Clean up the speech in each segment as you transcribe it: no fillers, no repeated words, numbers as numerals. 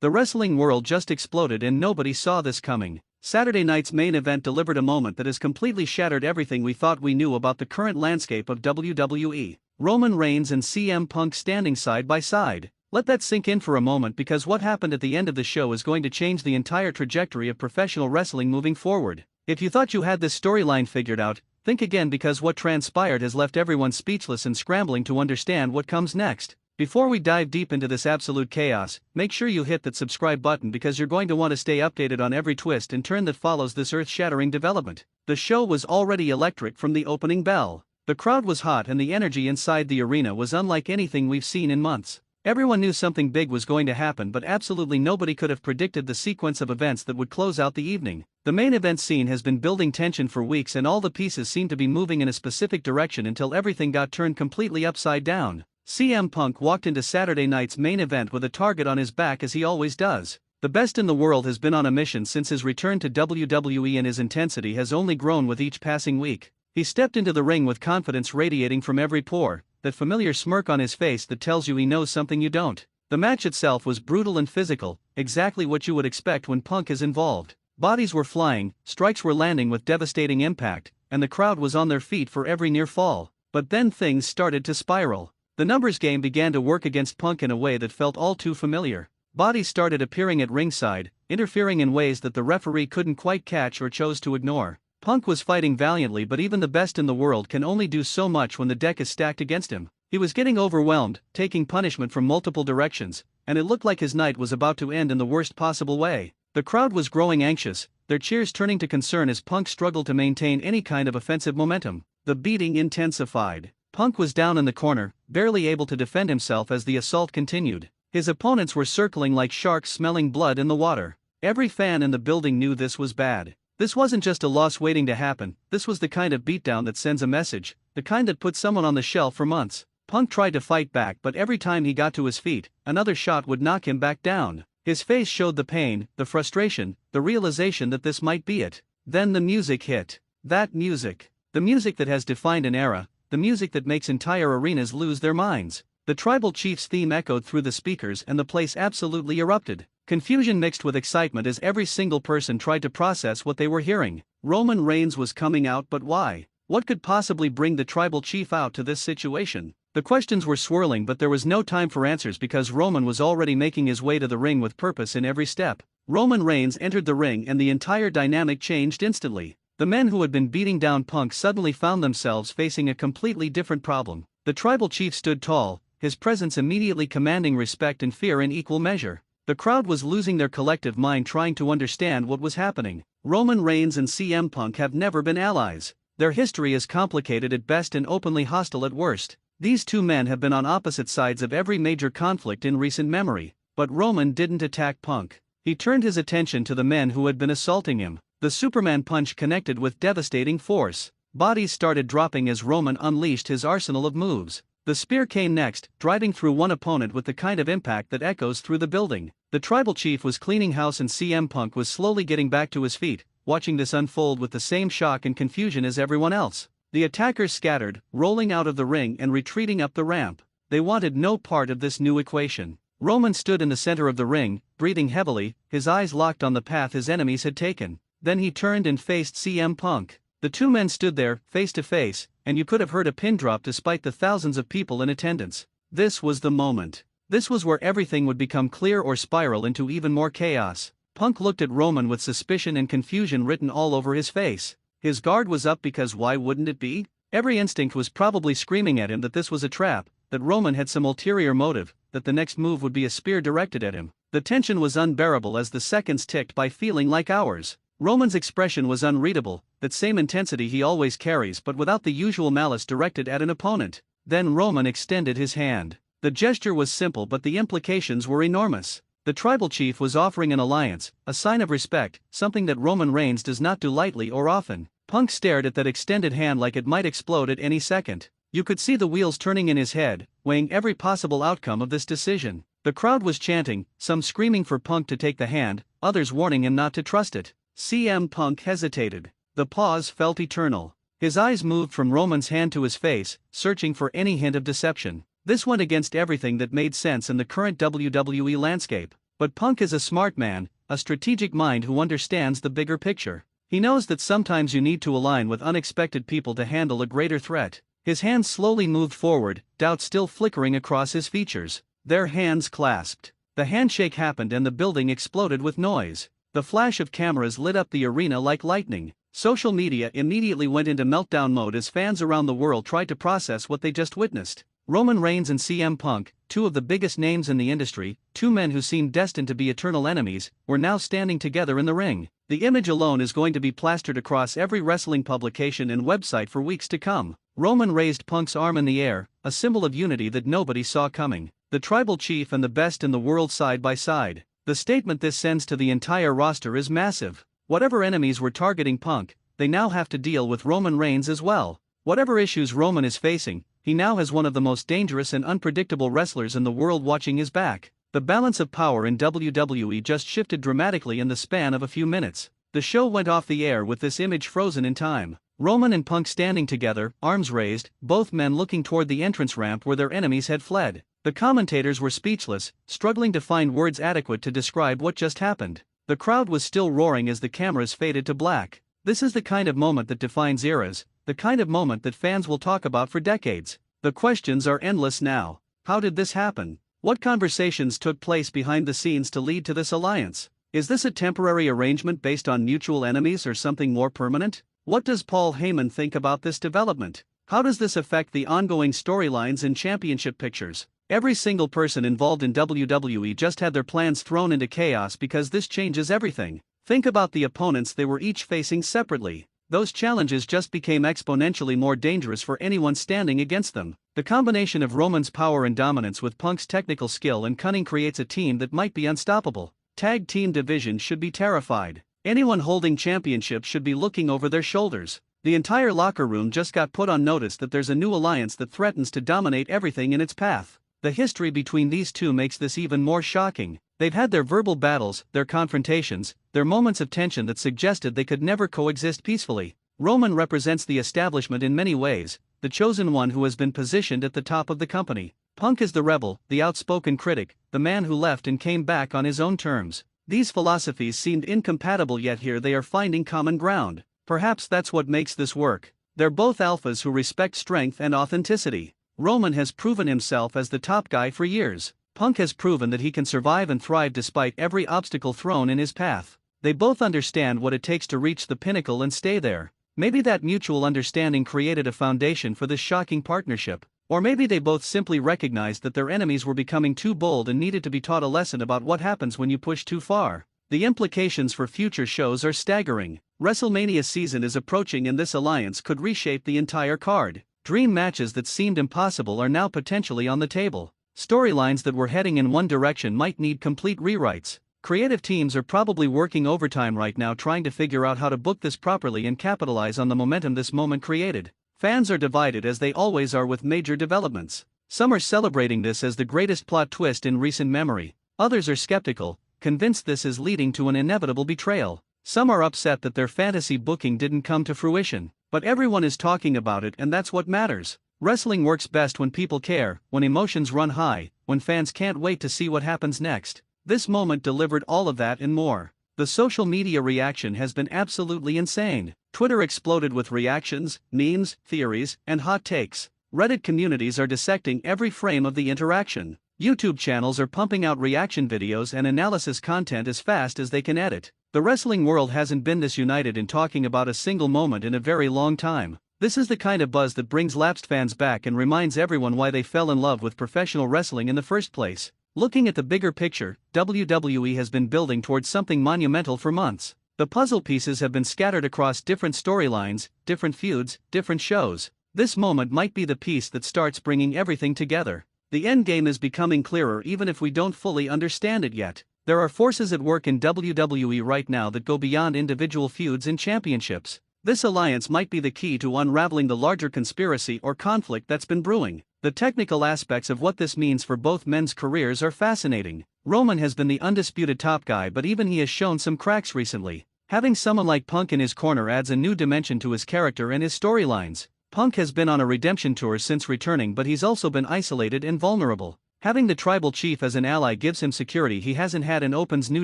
The wrestling world just exploded and nobody saw this coming. Saturday night's main event delivered a moment that has completely shattered everything we thought we knew about the current landscape of WWE. Roman Reigns and CM Punk standing side by side. Let that sink in for a moment, because what happened at the end of the show is going to change the entire trajectory of professional wrestling moving forward. If you thought you had this storyline figured out, think again, because what transpired has left everyone speechless and scrambling to understand what comes next. Before we dive deep into this absolute chaos, make sure you hit that subscribe button, because you're going to want to stay updated on every twist and turn that follows this earth-shattering development. The show was already electric from the opening bell. The crowd was hot and the energy inside the arena was unlike anything we've seen in months. Everyone knew something big was going to happen, but absolutely nobody could have predicted the sequence of events that would close out the evening. The main event scene has been building tension for weeks, and all the pieces seemed to be moving in a specific direction until everything got turned completely upside down. CM Punk walked into Saturday night's main event with a target on his back, as he always does. The best in the world has been on a mission since his return to WWE, and his intensity has only grown with each passing week. He stepped into the ring with confidence radiating from every pore, that familiar smirk on his face that tells you he knows something you don't. The match itself was brutal and physical, exactly what you would expect when Punk is involved. Bodies were flying, strikes were landing with devastating impact, and the crowd was on their feet for every near fall. But then things started to spiral. The numbers game began to work against Punk in a way that felt all too familiar. Bodies started appearing at ringside, interfering in ways that the referee couldn't quite catch or chose to ignore. Punk was fighting valiantly, but even the best in the world can only do so much when the deck is stacked against him. He was getting overwhelmed, taking punishment from multiple directions, and it looked like his night was about to end in the worst possible way. The crowd was growing anxious, their cheers turning to concern as Punk struggled to maintain any kind of offensive momentum. The beating intensified. Punk was down in the corner, barely able to defend himself as the assault continued. His opponents were circling like sharks smelling blood in the water. Every fan in the building knew this was bad. This wasn't just a loss waiting to happen, this was the kind of beatdown that sends a message, the kind that puts someone on the shelf for months. Punk tried to fight back, but every time he got to his feet, another shot would knock him back down. His face showed the pain, the frustration, the realization that this might be it. Then the music hit. That music. The music that has defined an era. The music that makes entire arenas lose their minds. The Tribal Chief's theme echoed through the speakers and the place absolutely erupted. Confusion mixed with excitement as every single person tried to process what they were hearing. Roman Reigns was coming out, but why? What could possibly bring the Tribal Chief out to this situation? The questions were swirling, but there was no time for answers, because Roman was already making his way to the ring with purpose in every step. Roman Reigns entered the ring and the entire dynamic changed instantly. The men who had been beating down Punk suddenly found themselves facing a completely different problem. The Tribal Chief stood tall, his presence immediately commanding respect and fear in equal measure. The crowd was losing their collective mind trying to understand what was happening. Roman Reigns and CM Punk have never been allies. Their history is complicated at best and openly hostile at worst. These two men have been on opposite sides of every major conflict in recent memory. But Roman didn't attack Punk. He turned his attention to the men who had been assaulting him. The Superman punch connected with devastating force. Bodies started dropping as Roman unleashed his arsenal of moves. The spear came next, driving through one opponent with the kind of impact that echoes through the building. The Tribal Chief was cleaning house and CM Punk was slowly getting back to his feet, watching this unfold with the same shock and confusion as everyone else. The attackers scattered, rolling out of the ring and retreating up the ramp. They wanted no part of this new equation. Roman stood in the center of the ring, breathing heavily, his eyes locked on the path his enemies had taken. Then he turned and faced CM Punk. The two men stood there, face to face, and you could have heard a pin drop despite the thousands of people in attendance. This was the moment. This was where everything would become clear or spiral into even more chaos. Punk looked at Roman with suspicion and confusion written all over his face. His guard was up, because why wouldn't it be? Every instinct was probably screaming at him that this was a trap, that Roman had some ulterior motive, that the next move would be a spear directed at him. The tension was unbearable as the seconds ticked by, feeling like hours. Roman's expression was unreadable, that same intensity he always carries but without the usual malice directed at an opponent. Then Roman extended his hand. The gesture was simple but the implications were enormous. The Tribal Chief was offering an alliance, a sign of respect, something that Roman Reigns does not do lightly or often. Punk stared at that extended hand like it might explode at any second. You could see the wheels turning in his head, weighing every possible outcome of this decision. The crowd was chanting, some screaming for Punk to take the hand, others warning him not to trust it. CM Punk hesitated. The pause felt eternal. His eyes moved from Roman's hand to his face, searching for any hint of deception. This went against everything that made sense in the current WWE landscape. But Punk is a smart man, a strategic mind who understands the bigger picture. He knows that sometimes you need to align with unexpected people to handle a greater threat. His hands slowly moved forward, doubt still flickering across his features. Their hands clasped. The handshake happened and the building exploded with noise. The flash of cameras lit up the arena like lightning. Social media immediately went into meltdown mode as fans around the world tried to process what they just witnessed. Roman Reigns and CM Punk, two of the biggest names in the industry, two men who seemed destined to be eternal enemies, were now standing together in the ring. The image alone is going to be plastered across every wrestling publication and website for weeks to come. Roman raised Punk's arm in the air, a symbol of unity that nobody saw coming. The tribal chief and the best in the world side by side. The statement this sends to the entire roster is massive. Whatever enemies were targeting Punk, they now have to deal with Roman Reigns as well. Whatever issues Roman is facing, he now has one of the most dangerous and unpredictable wrestlers in the world watching his back. The balance of power in WWE just shifted dramatically in the span of a few minutes. The show went off the air with this image frozen in time. Roman and Punk standing together, arms raised, both men looking toward the entrance ramp where their enemies had fled. The commentators were speechless, struggling to find words adequate to describe what just happened. The crowd was still roaring as the cameras faded to black. This is the kind of moment that defines eras, the kind of moment that fans will talk about for decades. The questions are endless now. How did this happen? What conversations took place behind the scenes to lead to this alliance? Is this a temporary arrangement based on mutual enemies or something more permanent? What does Paul Heyman think about this development? How does this affect the ongoing storylines and championship pictures? Every single person involved in WWE just had their plans thrown into chaos because this changes everything. Think about the opponents they were each facing separately. Those challenges just became exponentially more dangerous for anyone standing against them. The combination of Roman's power and dominance with Punk's technical skill and cunning creates a team that might be unstoppable. Tag team division should be terrified. Anyone holding championships should be looking over their shoulders. The entire locker room just got put on notice that there's a new alliance that threatens to dominate everything in its path. The history between these two makes this even more shocking. They've had their verbal battles, their confrontations, their moments of tension that suggested they could never coexist peacefully. Roman represents the establishment in many ways, the chosen one who has been positioned at the top of the company. Punk is the rebel, the outspoken critic, the man who left and came back on his own terms. These philosophies seemed incompatible, yet here they are finding common ground. Perhaps that's what makes this work. They're both alphas who respect strength and authenticity. Roman has proven himself as the top guy for years. Punk has proven that he can survive and thrive despite every obstacle thrown in his path. They both understand what it takes to reach the pinnacle and stay there. Maybe that mutual understanding created a foundation for this shocking partnership. Or maybe they both simply recognized that their enemies were becoming too bold and needed to be taught a lesson about what happens when you push too far. The implications for future shows are staggering. WrestleMania season is approaching and this alliance could reshape the entire card. Dream matches that seemed impossible are now potentially on the table. Storylines that were heading in one direction might need complete rewrites. Creative teams are probably working overtime right now trying to figure out how to book this properly and capitalize on the momentum this moment created. Fans are divided as they always are with major developments. Some are celebrating this as the greatest plot twist in recent memory. Others are skeptical, convinced this is leading to an inevitable betrayal. Some are upset that their fantasy booking didn't come to fruition. But everyone is talking about it and that's what matters. Wrestling works best when people care, when emotions run high, when fans can't wait to see what happens next. This moment delivered all of that and more. The social media reaction has been absolutely insane. Twitter exploded with reactions, memes, theories, and hot takes. Reddit communities are dissecting every frame of the interaction. YouTube channels are pumping out reaction videos and analysis content as fast as they can edit. The wrestling world hasn't been this united in talking about a single moment in a very long time. This is the kind of buzz that brings lapsed fans back and reminds everyone why they fell in love with professional wrestling in the first place. Looking at the bigger picture, WWE has been building towards something monumental for months. The puzzle pieces have been scattered across different storylines, different feuds, different shows. This moment might be the piece that starts bringing everything together. The endgame is becoming clearer even if we don't fully understand it yet. There are forces at work in WWE right now that go beyond individual feuds and championships. This alliance might be the key to unraveling the larger conspiracy or conflict that's been brewing. The technical aspects of what this means for both men's careers are fascinating. Roman has been the undisputed top guy, but even he has shown some cracks recently. Having someone like Punk in his corner adds a new dimension to his character and his storylines. Punk has been on a redemption tour since returning, but he's also been isolated and vulnerable. Having the tribal chief as an ally gives him security he hasn't had and opens new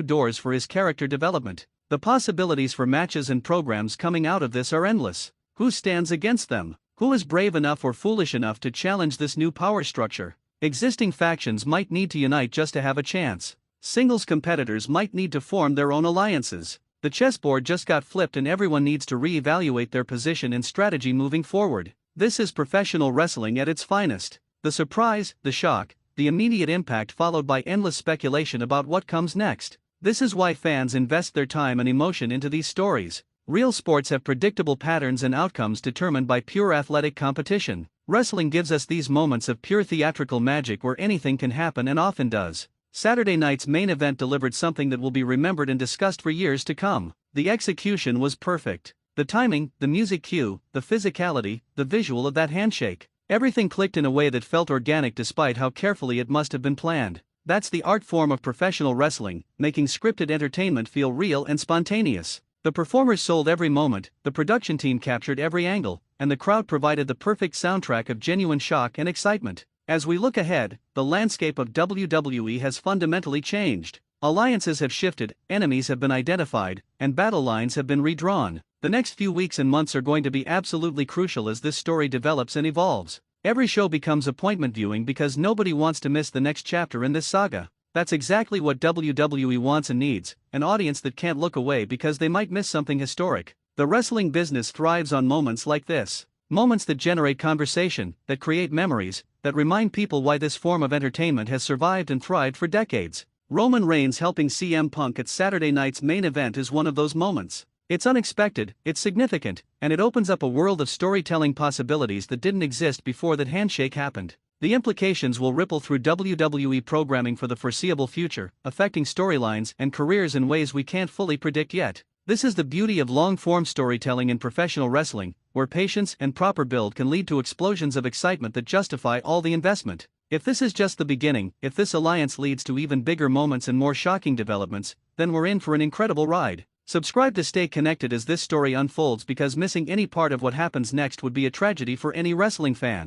doors for his character development. The possibilities for matches and programs coming out of this are endless. Who stands against them? Who is brave enough or foolish enough to challenge this new power structure? Existing factions might need to unite just to have a chance. Singles competitors might need to form their own alliances. The chessboard just got flipped and everyone needs to re-evaluate their position and strategy moving forward. This is professional wrestling at its finest. The surprise, the shock, the immediate impact followed by endless speculation about what comes next. This is why fans invest their time and emotion into these stories. Real sports have predictable patterns and outcomes determined by pure athletic competition. Wrestling gives us these moments of pure theatrical magic where anything can happen and often does. Saturday night's main event delivered something that will be remembered and discussed for years to come. The execution was perfect. The timing, the music cue, the physicality, the visual of that handshake. Everything clicked in a way that felt organic despite how carefully it must have been planned. That's the art form of professional wrestling, making scripted entertainment feel real and spontaneous. The performers sold every moment, the production team captured every angle, and the crowd provided the perfect soundtrack of genuine shock and excitement. As we look ahead, the landscape of WWE has fundamentally changed. Alliances have shifted, enemies have been identified, and battle lines have been redrawn. The next few weeks and months are going to be absolutely crucial as this story develops and evolves. Every show becomes appointment viewing because nobody wants to miss the next chapter in this saga. That's exactly what WWE wants and needs, an audience that can't look away because they might miss something historic. The wrestling business thrives on moments like this. Moments that generate conversation, that create memories, that remind people why this form of entertainment has survived and thrived for decades. Roman Reigns helping CM Punk at Saturday night's main event is one of those moments. It's unexpected, it's significant, and it opens up a world of storytelling possibilities that didn't exist before that handshake happened. The implications will ripple through WWE programming for the foreseeable future, affecting storylines and careers in ways we can't fully predict yet. This is the beauty of long-form storytelling in professional wrestling, where patience and proper build can lead to explosions of excitement that justify all the investment. If this is just the beginning, if this alliance leads to even bigger moments and more shocking developments, then we're in for an incredible ride. Subscribe to stay connected as this story unfolds because missing any part of what happens next would be a tragedy for any wrestling fan.